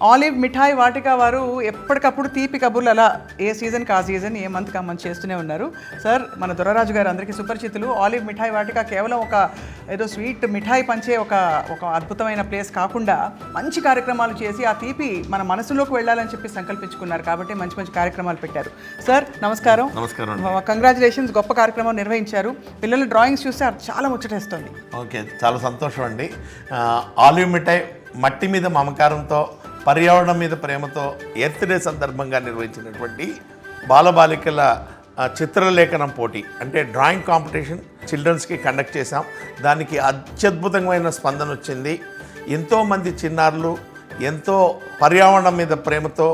Olive మిఠాయి వాటిక వారు ఎప్పటికప్పుడు తీపి కబుర్లు అలా ఏ సీజన్కి ఆ సీజన్ ఏ మంత్కి ఆ మంత్ చేస్తూనే ఉన్నారు. సార్, మన దొరరాజు గారు అందరికీ సుపరిచితులు. ఆలివ్ మిఠాయి వాటిక కేవలం ఒక ఏదో స్వీట్ మిఠాయి పంచే ఒక అద్భుతమైన ప్లేస్ కాకుండా మంచి కార్యక్రమాలు చేసి ఆ తీపి మన మనసులోకి వెళ్ళాలని చెప్పి సంకల్పించుకున్నారు. కాబట్టి మంచి మంచి కార్యక్రమాలు పెట్టారు. సార్ నమస్కారం. నమస్కారం. కంగ్రాచులేషన్స్, గొప్ప కార్యక్రమం నిర్వహించారు. పిల్లల డ్రాయింగ్స్ చూస్తే చాలా ముచ్చటేస్తుంది. ఓకే, చాలా సంతోషం అండి. ఆలివ్ మిఠాయి మట్టి మీద మమకారంతో, పర్యావరణం మీద ప్రేమతో ఎర్త్ డే సందర్భంగా నిర్వహించినటువంటి బాలబాలికల చిత్రలేఖనం పోటీ అంటే డ్రాయింగ్ కాంపిటీషన్ చిల్డ్రన్స్కి కండక్ట్ చేశాం. దానికి అత్యద్భుతమైన స్పందన వచ్చింది. ఎంతోమంది చిన్నారులు ఎంతో పర్యావరణం మీద ప్రేమతో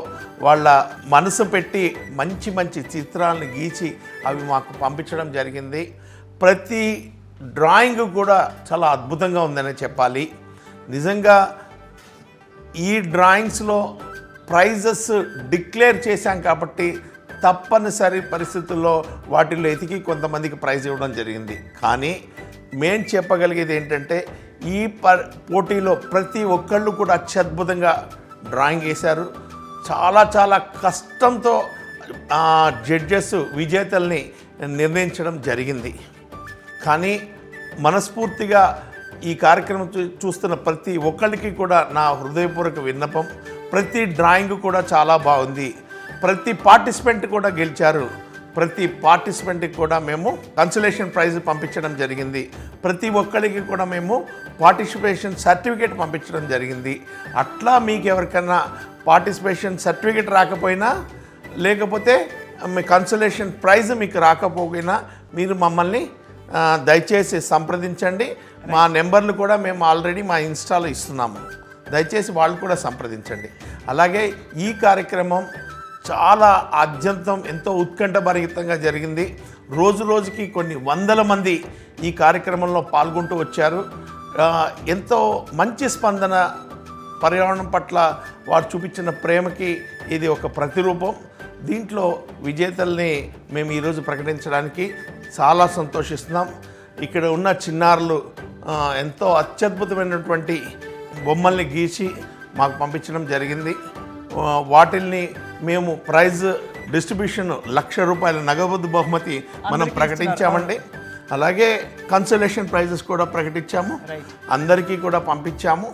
వాళ్ళ మనసు పెట్టి మంచి మంచి చిత్రాలను గీచి అవి మాకు పంపించడం జరిగింది. ప్రతి డ్రాయింగ్ కూడా చాలా అద్భుతంగా ఉందనే చెప్పాలి. నిజంగా ఈ డ్రాయింగ్స్లో ప్రైజెస్ డిక్లేర్ చేశాం కాబట్టి తప్పనిసరి పరిస్థితుల్లో వాటిల్లో ఎతికి కొంతమందికి ప్రైజ్ ఇవ్వడం జరిగింది. కానీ మేము చెప్పగలిగేది ఏంటంటే ఈ పోటీలో ప్రతి ఒక్కళ్ళు కూడా అత్యద్భుతంగా డ్రాయింగ్ వేశారు. చాలా చాలా కష్టంతో జడ్జెస్ విజేతల్ని నిర్ణయించడం జరిగింది. కానీ మనస్ఫూర్తిగా ఈ కార్యక్రమం చూస్తున్న ప్రతి ఒక్కరికి కూడా నా హృదయపూర్వక విన్నపం, ప్రతి డ్రాయింగ్ కూడా చాలా బాగుంది. ప్రతి పార్టిసిపెంట్ కూడా గెలిచారు. ప్రతి పార్టిసిపెంట్కి కూడా మేము కన్సలేషన్ ప్రైజ్ పంపించడం జరిగింది. ప్రతి ఒక్కరికి కూడా మేము పార్టిసిపేషన్ సర్టిఫికేట్ పంపించడం జరిగింది. అట్లా మీకు ఎవరికైనా పార్టిసిపేషన్ సర్టిఫికేట్ రాకపోయినా, లేకపోతే మీ కన్సలేషన్ ప్రైజ్ మీకు రాకపోయినా మీరు మమ్మల్ని దయచేసి సంప్రదించండి. మా నెంబర్లు కూడా మేము ఆల్రెడీ మా ఇన్స్టాలో ఇస్తున్నాము. దయచేసి వాళ్ళు కూడా సంప్రదించండి. అలాగే ఈ కార్యక్రమం చాలా ఆద్యంతం ఎంతో ఉత్కంఠభరితంగా జరిగింది. రోజు రోజుకి కొన్ని వందల మంది ఈ కార్యక్రమంలో పాల్గొంటూ వచ్చారు. ఎంతో మంచి స్పందన, పర్యావరణం పట్ల వారు చూపించిన ప్రేమకి ఇది ఒక ప్రతిరూపం. దీంట్లో విజేతల్ని మేము ఈరోజు ప్రకటించడానికి చాలా సంతోషిస్తున్నాం. ఇక్కడ ఉన్న చిన్నారులు ఎంతో అత్యద్భుతమైనటువంటి బొమ్మల్ని గీసి మాకు పంపించడం జరిగింది. వాటిల్ని మేము ప్రైజ్ డిస్ట్రిబ్యూషన్ ₹1,00,000 నగదు బహుమతి మనం ప్రకటించామండి. అలాగే కన్సలేషన్ ప్రైజెస్ కూడా ప్రకటించాము, అందరికీ కూడా పంపించాము.